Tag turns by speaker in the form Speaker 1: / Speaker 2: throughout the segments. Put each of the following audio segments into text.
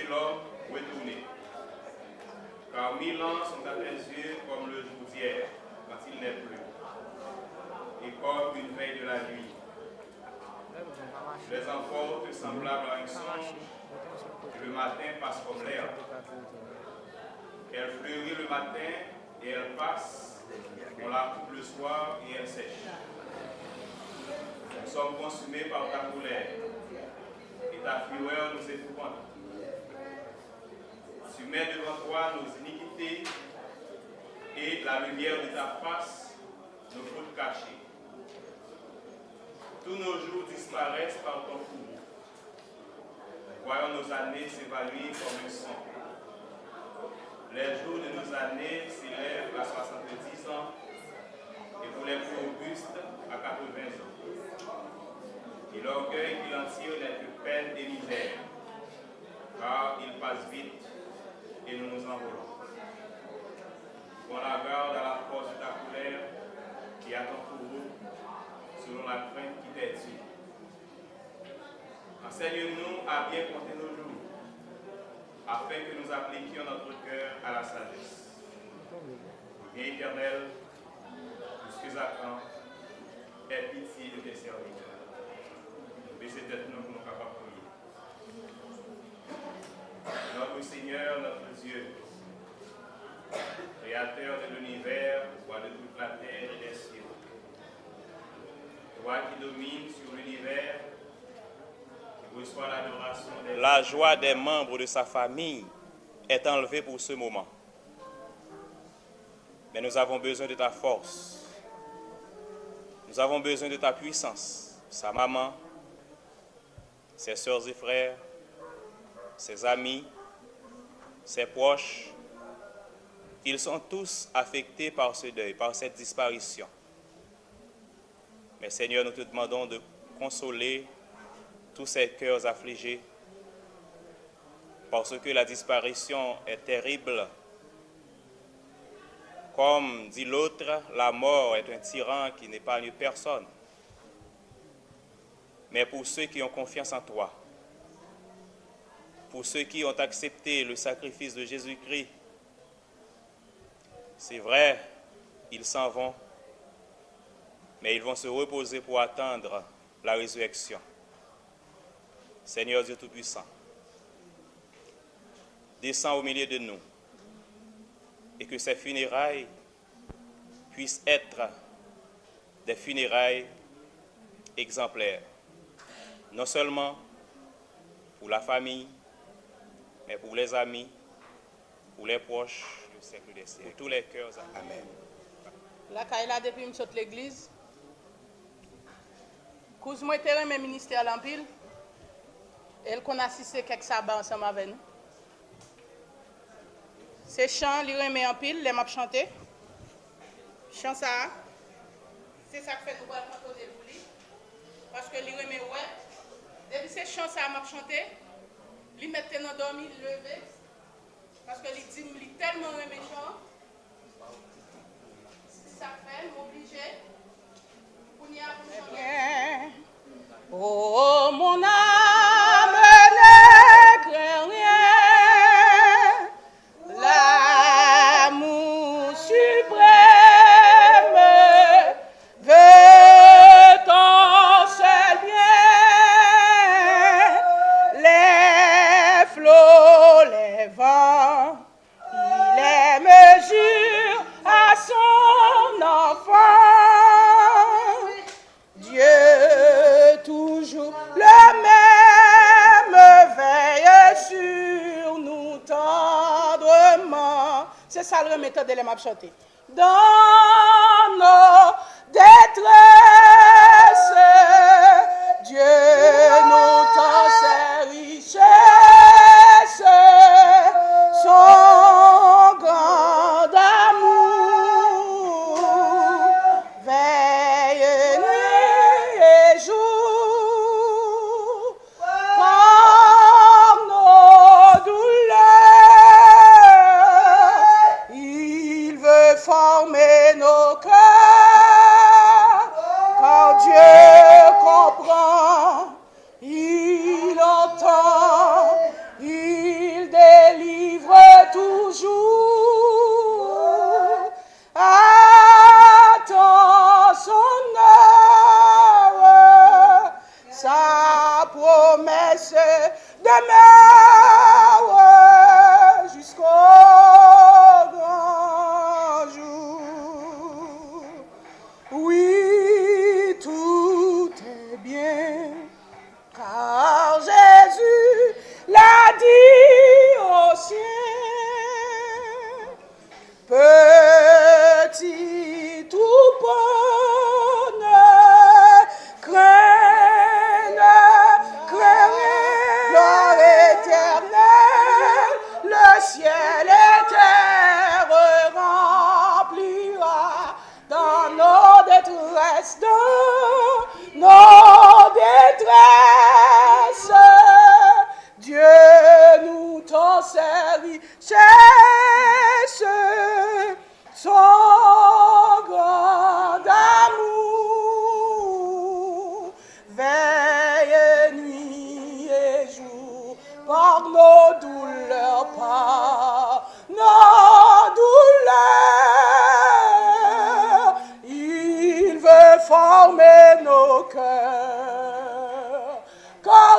Speaker 1: laisser l'homme retourner. Car 1000 ans sont à tes yeux comme le jour d'hier, quand il n'est plus, et comme une veille de la nuit. Les emportent semblables à un songe, et le matin passe comme l'air. Elle fleurit le matin et elle passe, on la coupe le soir et elle sèche. Nous sommes consumés par ta colère, et ta fureur nous épouvante. Tu mets devant toi nos iniquités, et la lumière de ta face, nos fautes cachées. Tous nos jours disparaissent par ton fourreau. Voyons nos années s'évanouir comme un son. Les jours de nos années s'élèvent à 70 ans et pour les plus robustes à 80 ans. Et l'orgueil qu'il en tire n'est que peine et misère, car il passe vite et nous nous envolons. Prends la garde à la force de ta colère et à ton fourreau, selon la crainte qui t'est due. Enseigne-nous à bien compter nos jours, afin que nous appliquions notre cœur à la sagesse. Viens éternel, jusqu'à quand, aie pitié de tes serviteurs. Baissez tête nous pour nous capables de prier. Notre Seigneur, notre Dieu, Créateur de l'univers, roi de toute la terre et des cieux, toi qui domines sur l'univers, qui reçoit l'adoration des... La joie des membres de sa famille est enlevée pour ce moment. Mais nous avons besoin de ta force. Nous avons besoin de ta puissance. Sa maman, ses sœurs et frères, ses amis, ses proches, ils sont tous affectés par ce deuil, par cette disparition. Mais Seigneur, nous te demandons de consoler tous ces cœurs affligés, parce que la disparition est terrible. Comme dit l'autre, la mort est un tyran qui n'épargne personne. Mais pour ceux qui ont confiance en toi, pour ceux qui ont accepté le sacrifice de Jésus-Christ, c'est vrai, ils s'en vont, mais ils vont se reposer pour attendre la résurrection. Seigneur Dieu Tout-Puissant, descends au milieu de nous et que ces funérailles puissent être des funérailles exemplaires, non seulement pour la famille, mais pour les amis, pour les proches, du siècle des siècles, pour tous les cœurs. Amen.
Speaker 2: La Kaila depuis m'saute l'église. Cause moi terrain mes ministères l'empile. Elle qu'on assisté quelques sabbats ensemble avec nous. Ces chants, li remet en pile, les m'a chanté. Chant ça. C'est ça que fait nous voir composer pour lui. Parce que li remet ouais. Depuis ces chants ça m'a chanté, li mettait dans dormi, levé. Parce que li dit li tellement remet chant. C'est ça fait m'obliger pour y avoir. Oh mon âme ne craint rien, l'amour suprême veut ton seul bien, les flots, les vents, il les mesure à son enfant. Dieu toujours le même veille sur nous tendrement. C'est ça le méthode de m'a chanter. Dans nos détresses, Dieu nous tend ses richesses, son grand amour veille nuit et jour par nos douleurs. Il veut former nos cœurs quand Dieu comprend, il entend, il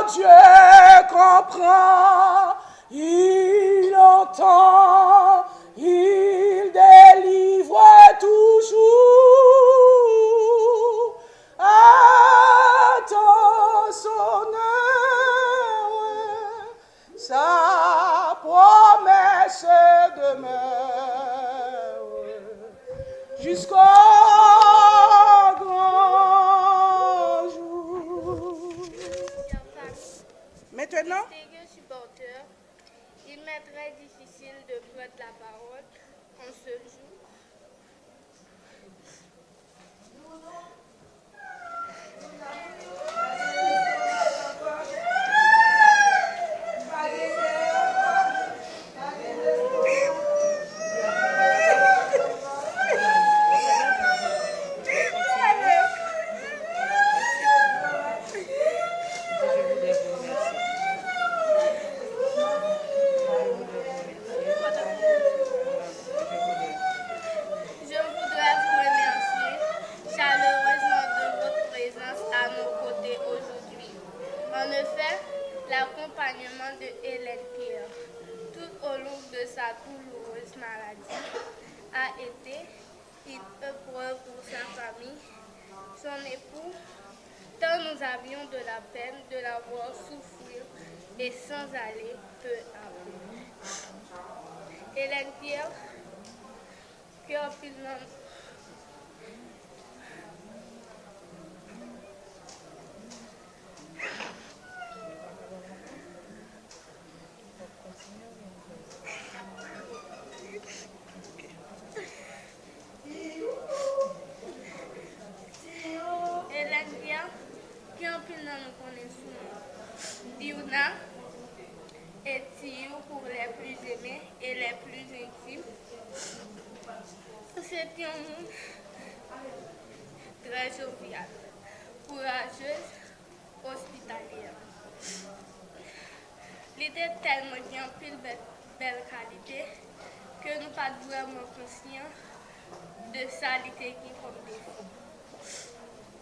Speaker 3: Dieu comprend, il entend, il délivre toujours. Attends son heure, sa promesse demeure jusqu'au grand jour.
Speaker 2: Maintenant,
Speaker 4: Mystérieux supporter, il m'est très difficile de prendre la parole en ce jour. Je voudrais vous remercier chaleureusement de votre présence à nos côtés aujourd'hui. En effet, l'accompagnement de Hélène Pierre tout au long de sa douloureuse maladie a été une épreuve pour sa famille, son époux, tant nous avions de la peine de la voir souffrir et sans aller peu à peu. Hélène Pierre, cœur filant. Hélène Pierre, cœur filant nous connaissons. Diona et Tio pour les plus aimés et les plus intimes. C'était un monde très jovial, courageuse, hospitalière. Il était tellement bien pile belle qualité que nous pas vraiment conscients de sa qualité qui comme défaut.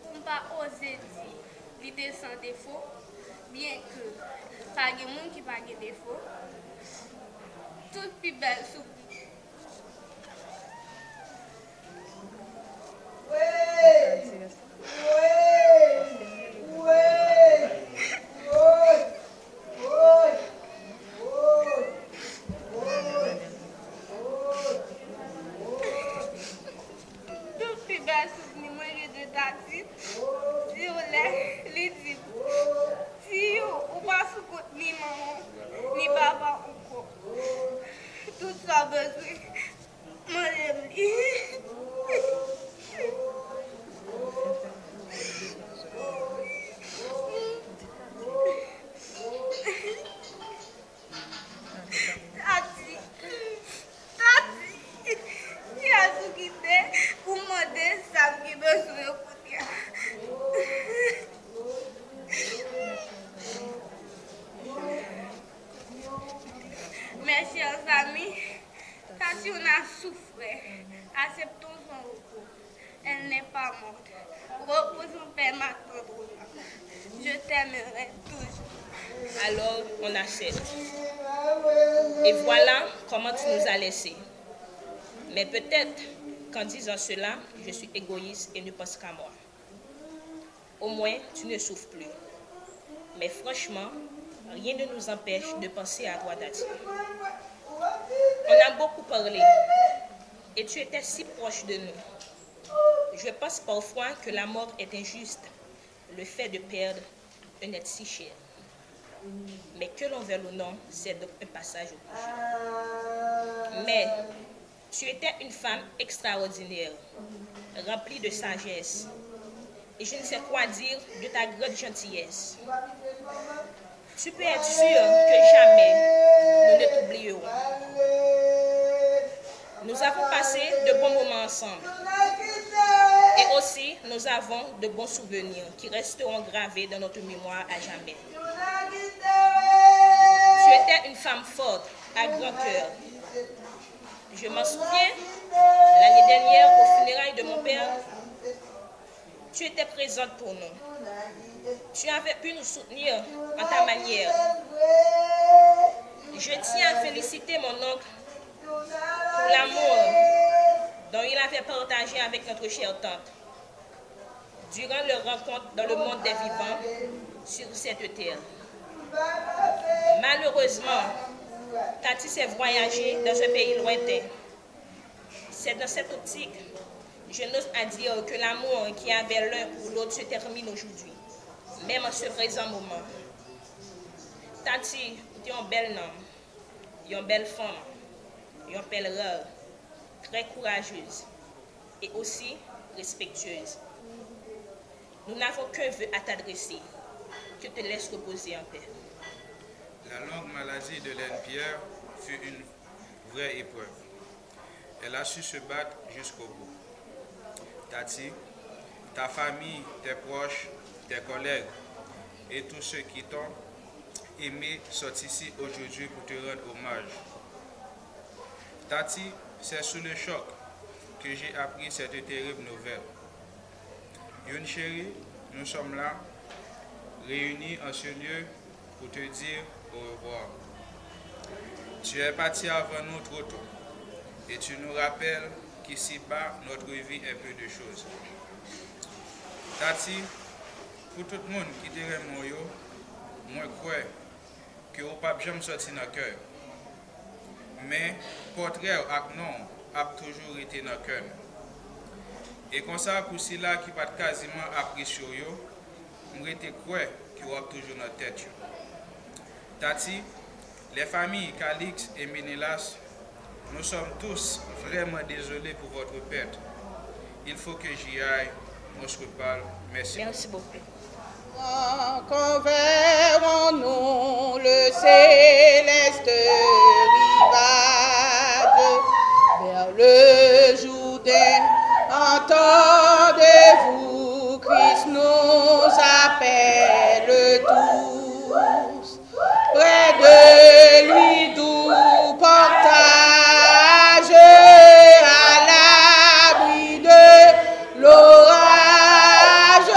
Speaker 4: On ne pas oser dire l'idée sans défaut, bien que pas de monde qui pas de défaut. Toute plus belle soupe. Tout plus belle soupe ni moyen de datite. Si on l'a, les dit. Si on pas sous compte ni maman, ni papa ou quoi. Tout ça besoin. Moi j'aime lui. Tati, tu as tout quitté pour demander ça qui besoin de côté. Mes chers amis, Tati on a souffert, acceptons son repos. Elle n'est pas morte. Repose en paix, ma tendre. Je t'aimerai toujours.
Speaker 5: Alors on accepte. Et voilà comment tu nous as laissés. Mais peut-être qu'en disant cela, je suis égoïste et ne pense qu'à moi. Au moins, tu ne souffres plus. Mais franchement, rien ne nous empêche de penser à toi, Tati. On a beaucoup parlé et tu étais si proche de nous. Je pense parfois que la mort est injuste, le fait de perdre un être si cher. Mais que l'on veuille ou non, c'est donc un passage au bout. Mais tu étais une femme extraordinaire, remplie de sagesse. Et je ne sais quoi dire de ta grande gentillesse. Tu peux être sûr que jamais nous ne t'oublierons. Nous avons passé de bons moments ensemble. Et aussi, nous avons de bons souvenirs qui resteront gravés dans notre mémoire à jamais. Tu étais une femme forte, à grand cœur. Je m'en souviens, l'année dernière, au funérailles de mon père, tu étais présente pour nous. Tu avais pu nous soutenir en ta manière. Je tiens à féliciter mon oncle pour l'amour dont il avait partagé avec notre chère tante durant leur rencontre dans le monde des vivants sur cette terre. Malheureusement, Tati s'est voyagée dans un pays lointain. C'est dans cette optique, je n'ose pas dire que l'amour qui avait l'un pour l'autre se termine aujourd'hui, même en ce présent moment. Tati, tu es un bel homme, une belle femme, une belle rare, très courageuse et aussi respectueuse. Nous n'avons qu'un vœu à t'adresser, que te laisse reposer en paix.
Speaker 6: La longue maladie de Hélène Pierre fut une vraie épreuve. Elle a su se battre jusqu'au bout. Tati, ta famille, tes proches, tes collègues et tous ceux qui t'ont aimé sont ici aujourd'hui pour te rendre hommage. Tati, c'est sous le choc que j'ai appris cette terrible nouvelle. Youn chérie, nous sommes là, réunis en ce lieu pour te dire au revoir. Tu es parti avant nous trop tôt et tu nous rappelles qu'ici-bas, notre vie est peu de choses. Tati, pour tout le monde qui dirait moi, moi crois que vous ne pouvez jamais sortir dans le cœur. Mais portrait et non a toujours été dans le cœur. Et comme ça, pour ceux-là qui pas quasiment appris sur eux, je te crois qu'ils ont toujours dans la tête. Tati, les familles Calix et Ménélas, nous sommes tous vraiment désolés pour votre perte. Il faut que j'y aille. On se reparle. Merci.
Speaker 5: Merci beaucoup.
Speaker 3: Quand verrons-nous le céleste rivage vers le Jourdain? Entendez-vous, Christ nous appelle tous près de lui, doux portage à l'abri de l'orage.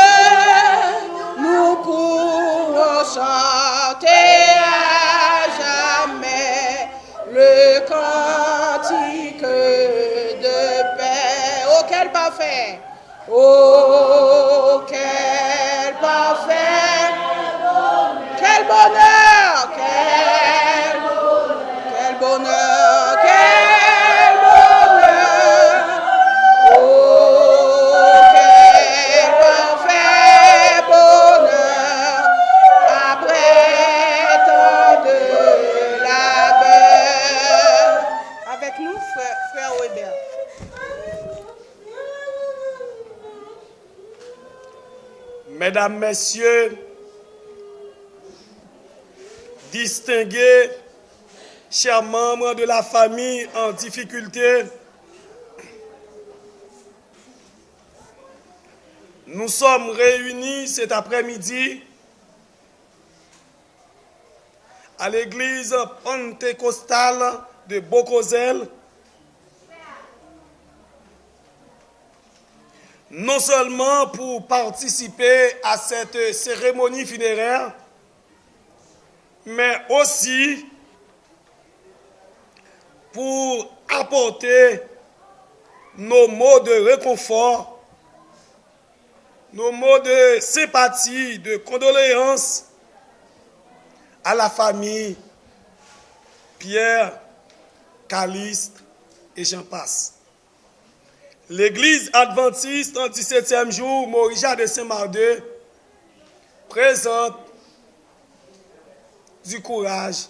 Speaker 3: Nous pourrons chanter à jamais le cantique de paix. Oh, quel parfait! Oh, quel parfait! Quel bonheur! Quel bonheur! Quel bonheur! Oh, quel parfait bonheur! Après tant de labeur. Avec nous, frère Weber.
Speaker 7: Mesdames, Messieurs, distingués, chers membres de la famille en difficulté, nous sommes réunis cet après-midi à l'église pentecostale de Bokozel, non seulement pour participer à cette cérémonie funéraire, mais aussi pour apporter nos mots de réconfort, nos mots de sympathie, de condoléances à la famille Pierre, Calixte et j'en passe. L'Église adventiste en 17e jour, Morija de Saint-Mardeux, présente du courage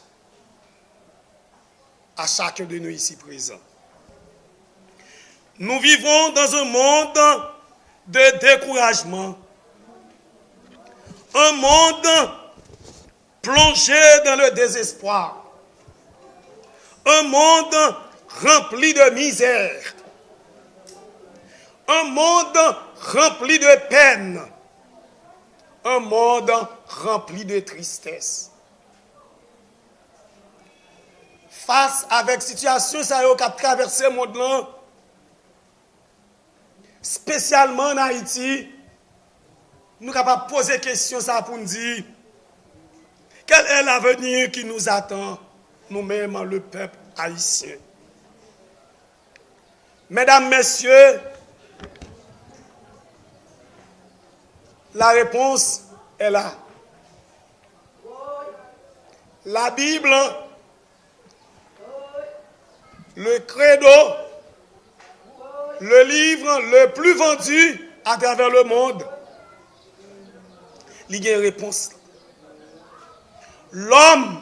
Speaker 7: à chacun de nous ici présents. Nous vivons dans un monde de découragement, un monde plongé dans le désespoir, un monde rempli de misère, un monde rempli de peine, un monde rempli de tristesse. Face avec situation ça qui a traversé le monde là, spécialement en Haïti, nous sommes capables de poser question ça pour nous dire quel est l'avenir qui nous attend, nous-mêmes, le peuple haïtien. Mesdames, Messieurs, la réponse est là. La Bible, le credo, le livre le plus vendu à travers le monde, il y a une réponse. L'homme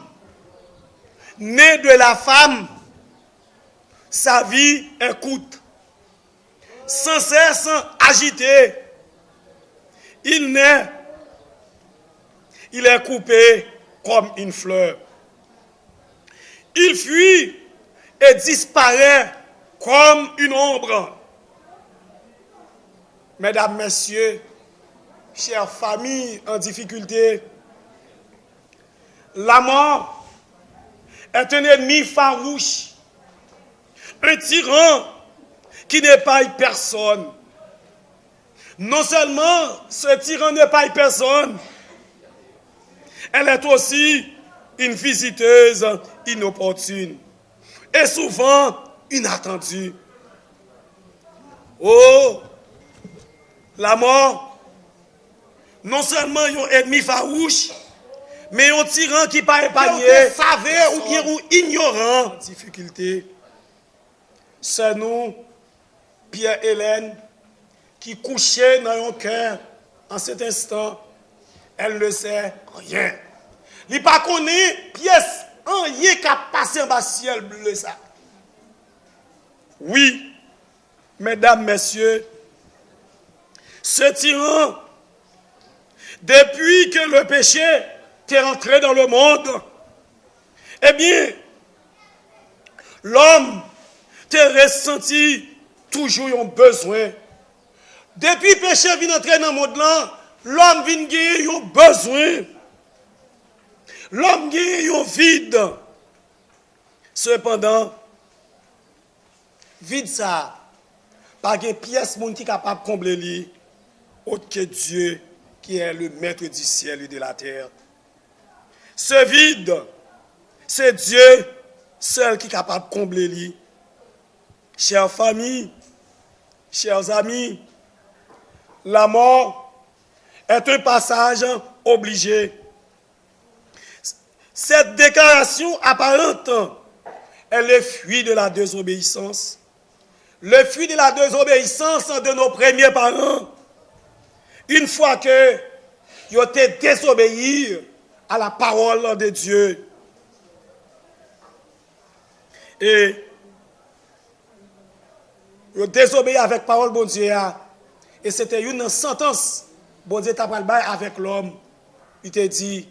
Speaker 7: né de la femme, sa vie est courte, sans cesse agité. Il naît, il est coupé comme une fleur. Il fuit et disparaît comme une ombre. Mesdames, Messieurs, chères familles en difficulté, la mort est un ennemi farouche, un tyran qui n'épargne personne. Non seulement ce tyran n'épargne personne, elle est aussi une visiteuse inopportune et souvent inattendue. Oh, la mort, non seulement un ennemi farouche, mais un tyran qui pas épargné, savait ou bien ou ignorant en difficulté. C'est nous, Pierre-Hélène, qui couchait dans son cœur en cet instant. Elle ne sait rien. Il pas connaît pièce rien qui a passé en bas ciel bleu ça. Oui, mesdames, messieurs, ce tyran, depuis que le péché est rentré dans le monde, eh bien, l'homme t'a ressenti toujours un besoin. Depuis le péché vient entrer dans le monde là, l'homme vient gagner un besoin. L'homme gagne un vide. Cependant, vide ça, pas de pièce qui est capable de combler lui, autre que Dieu qui est le maître du ciel et de la terre. Ce vide, c'est Dieu seul qui est capable de combler lui. Chères familles, chers amis, la mort est un passage obligé. Cette déclaration apparente est le fruit de la désobéissance. Le fruit de la désobéissance de nos premiers parents. Une fois que ils ont été désobéis à la parole de Dieu. Et ils ont désobéi avec la parole de Dieu. Et c'était une sentence. Bon Dieu t'a parlé avec l'homme. Il te dit,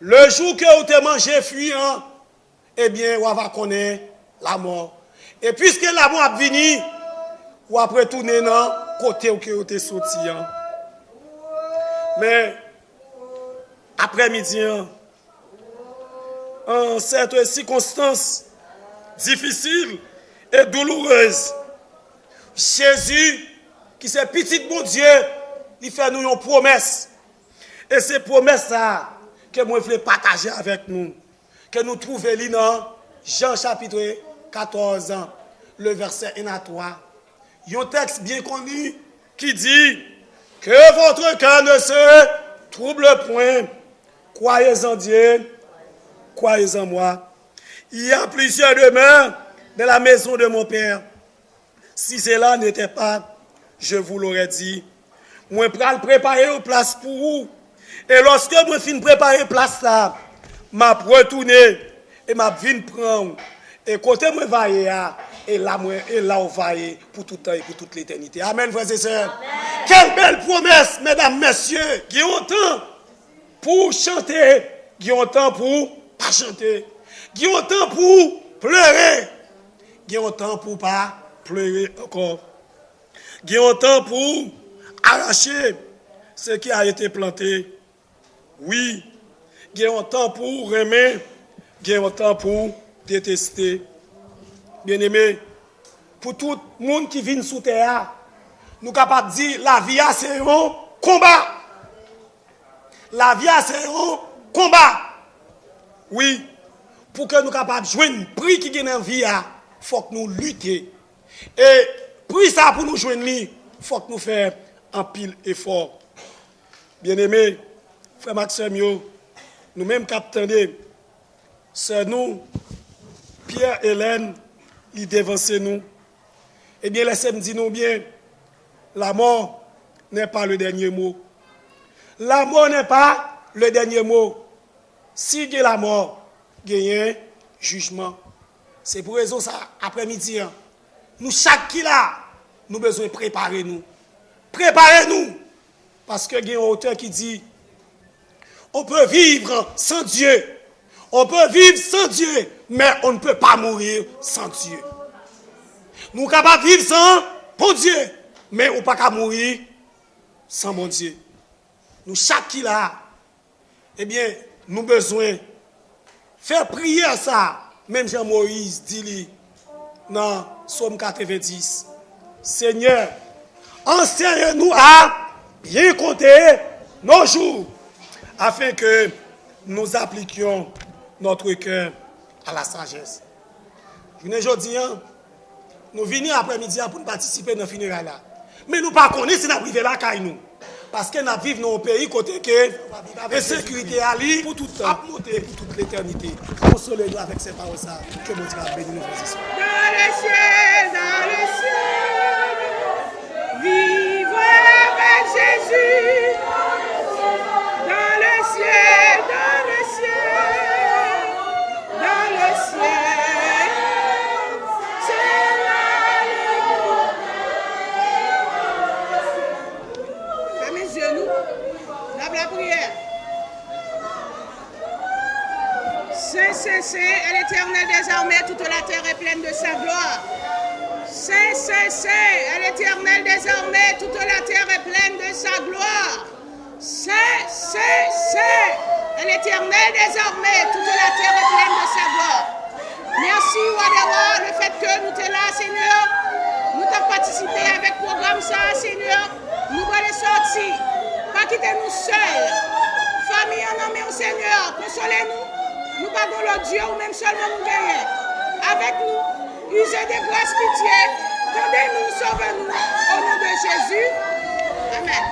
Speaker 7: le jour que vous te mangez fuyant, eh bien, vous va connaître la mort. Et puisque la mort a venu, vous va retourner dans le côté où vous êtes sorti. Mais, après-midi, en cette circonstance difficile et douloureuse, Jésus, qui c'est petit bon Dieu, il fait nous une promesse. Et ces promesses-là, que moi je voulais partager avec nous, que nous trouvons dans Jean chapitre 14, le verset 1 à 3. Il y a un texte bien connu qui dit que votre cœur ne se trouble point. Croyez en Dieu, croyez en moi. Il y a plusieurs demeures dans la maison de mon Père. Si cela n'était pas, je vous l'aurais dit. Moi, je vais préparer une place pour vous. Et lorsque je finis de préparer une place là, je vais retourner et je vais prendre. Et côté moi va et là on va pour tout le temps et pour toute l'éternité. Amen, frères et sœurs. Amen. Quelle belle promesse, mesdames, messieurs. Qui ont temps pour chanter, qui ont temps pour pas chanter, qui ont temps pour pleurer, qui ont temps pour pas pleurer encore, qui ont temps pour arracher ce qui a été planté. Oui, qui ont temps pour aimer, qui ont temps pour détester. Bien-aimé, pour tout le monde qui vient sous terre, nous sommes capables de dire la vie c'est un combat. La vie, c'est un combat. Oui, pour que nous capables de jouer un prix qui gagne en vie, il faut que nous luttions. Et prix ça pour nous jouer, il faut que nous fassions un pile effort. Bien-aimés, frère Maxime, nous-mêmes capteurs, c'est nous, Pierre, Hélène, ils dévancent nous. Eh bien, laissez-moi dire nous bien, la mort n'est pas le dernier mot. La mort n'est pas le dernier mot. Si il y a la mort, il y a un jugement. C'est pour raison ça, après-midi, nous, chaque qui là, nous avons besoin de préparer nous. Préparez-nous. Parce que il y a un auteur qui dit, on peut vivre sans Dieu. On peut vivre sans Dieu, mais on ne peut pas mourir sans Dieu. Nous sommes capables de vivre sans bon Dieu, mais on ne peut pas mourir sans bon Dieu. Nous, chaque qui là, eh bien, nous avons besoin de faire prier ça. Même Jean-Moïse dit dans Psaume 90, Seigneur, enseigne-nous à bien compter nos jours, afin que nous appliquions notre cœur à la sagesse. Aujourd'hui, nous venons après-midi pour participer à nos funérailles. Mais nous ne connaissons pas si nous avons privé la caille nous. Parce que nous vivons dans un pays côté que la sécurité à lui pour tout le temps, pour toute l'éternité. Consolez-nous avec ces paroles que mon Dieu a béni nous.
Speaker 3: Dans le ciel, vivre avec Jésus. Dans le ciel, dans le ciel, dans le ciel, c'est là le Fermez les genoux, lave la prière. Saint, est l'Éternel des armées, toute la terre est pleine de sa gloire. Saint, est l'Éternel des armées, toute la terre est pleine de sa gloire. Saint, est l'Éternel des armées, toute la terre est pleine de sa gloire. Merci, roi des rois, le fait que nous sommes là, Seigneur. Nous avons participé avec le programme ça, Seigneur. Nous allons sortir. Pas quitter nous seuls. Famille en nommé au Seigneur, consolez-nous. Nous pardonnons le Dieu ou même seulement nous gagnons. Avec nous, usez de grâce pitié. Tendez-nous, sauvez-nous. Au nom de Jésus. Amen.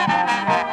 Speaker 4: Thank you.